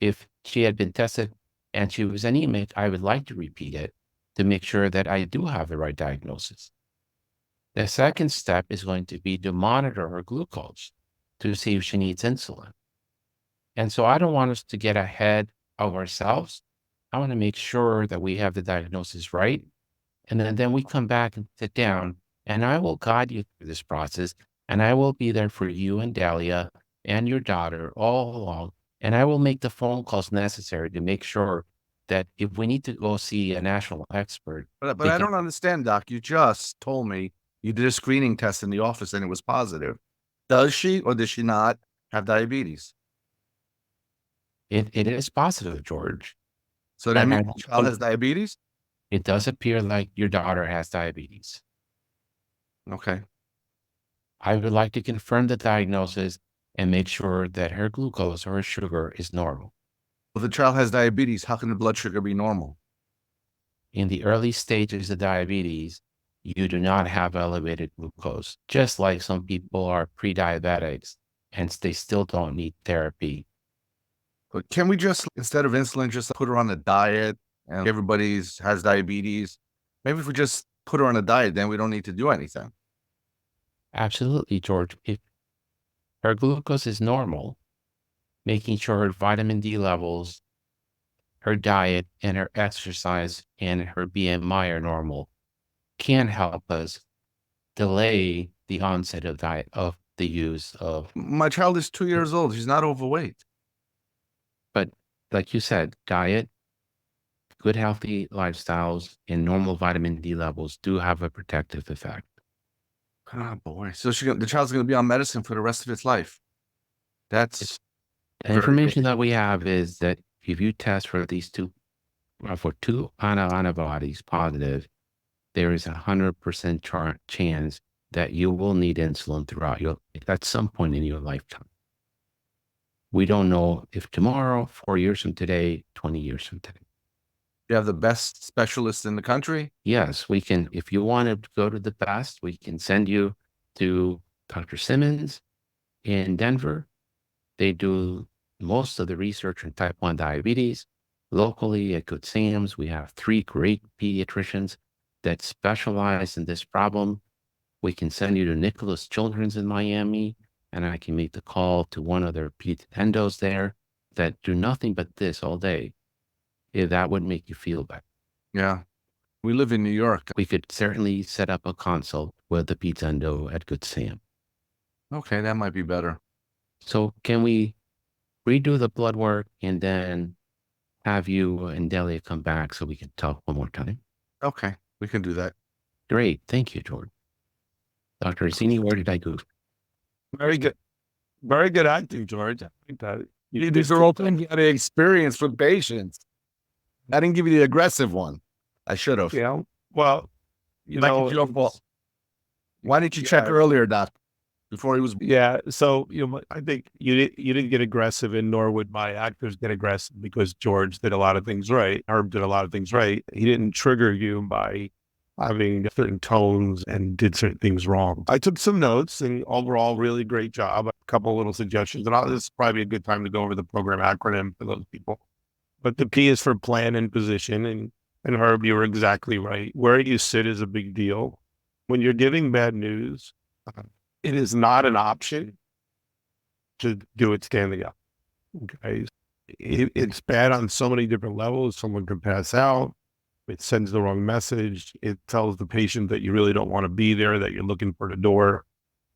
if she had been tested and she was anemic, I would like to repeat it to make sure that I do have the right diagnosis. The second step is going to be to monitor her glucose to see if she needs insulin. And so I don't want us to get ahead of ourselves. I want to make sure that we have the diagnosis right. And then we come back and sit down, and I will guide you through this process. And I will be there for you and Dahlia and your daughter all along. And I will make the phone calls necessary to make sure that if we need to go see a national expert, But I don't understand, Doc. You just told me you did a screening test in the office and it was positive. Does she or does she not have diabetes? it is positive, George. So that means the child has diabetes? It does appear like your daughter has diabetes. Okay. I would like to confirm the diagnosis and make sure that her glucose or her sugar is normal. If the child has diabetes, how can the blood sugar be normal? In the early stages of diabetes, you do not have elevated glucose, just like some people are pre-diabetics and they still don't need therapy. But can we just, instead of insulin, just put her on a diet and everybody's has diabetes? Maybe if we just put her on a diet, then we don't need to do anything. Absolutely, George. If her glucose is normal, making sure her vitamin D levels, her diet, and her exercise and her BMI are normal can help us delay the onset of the use of. My child is 2 years old. She's not overweight. But like you said, diet, good healthy lifestyles, and normal vitamin D levels do have a protective effect. Oh boy! So the child's going to be on medicine for the rest of its life. That's The information that we have is that if you test for these two antibodies positive, there is 100% chance that you will need insulin throughout at some point in your lifetime. We don't know if tomorrow, 4 years from today, 20 years from today. You have the best specialists in the country? Yes, we can. If you want to go to the best, we can send you to Dr. Simmons in Denver. They do most of the research on type 1 diabetes. Locally at Good Sam's, we have 3 great pediatricians that specialize in this problem. We can send you to Nicholas Children's in Miami, and I can make the call to one of their pediatric endos there that do nothing but this all day. If that would make you feel better. Yeah. We live in New York. We could certainly set up a consult with the peds endo at Good Sam. Okay, that might be better. So can we redo the blood work and then have you and Delia come back so we can talk one more time? Okay, we can do that. Great. Thank you, George. Dr. Orsini, where did I go? Very good. Very good acting, George. I think that These are all things you had experience with patients. I didn't give you the aggressive one. I should have. Yeah. Well, It's your fault. Why didn't you check earlier, Doc? Before he was. Yeah. So, I think you didn't get aggressive, and nor would my actors get aggressive, because George did a lot of things right. Herb did a lot of things right. He didn't trigger you by having certain tones and did certain things wrong. I took some notes, and overall, really great job. A couple of little suggestions, and this is probably a good time to go over the program acronym for those people. But the P is for plan and position. And Herb, you were exactly right. Where you sit is a big deal. When you're giving bad news, it is not an option to do it standing up. Okay. It's bad on so many different levels. Someone can pass out. It sends the wrong message. It tells the patient that you really don't want to be there, that you're looking for the door.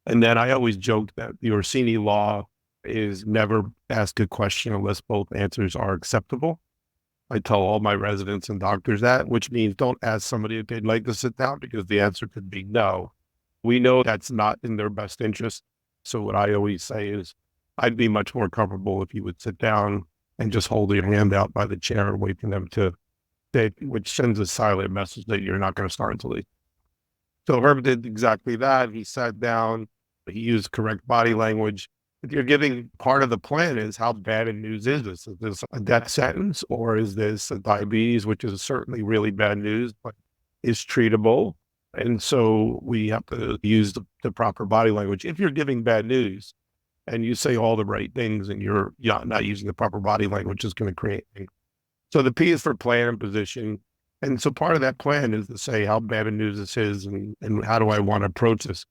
And then I always joke that the Orsini law is never ask a question unless both answers are acceptable. I tell all my residents and doctors that, which means don't ask somebody if they'd like to sit down, because the answer could be no. We know that's not in their best interest. So what I always say is, I'd be much more comfortable if you would sit down and just hold your hand out by the chair and wait for them to say, which sends a silent message that you're not going to start until they. So Herb did exactly that. He sat down, he used correct body language. If you're giving, part of the plan is, how bad a news is this? Is this a death sentence, or is this a diabetes, which is certainly really bad news, but is treatable? And so we have to use the proper body language. If you're giving bad news, and you say all the right things and you're not using the proper body language, is going to create anger. So the P is for plan and position. And so part of that plan is to say how bad a news this is and how do I want to approach this.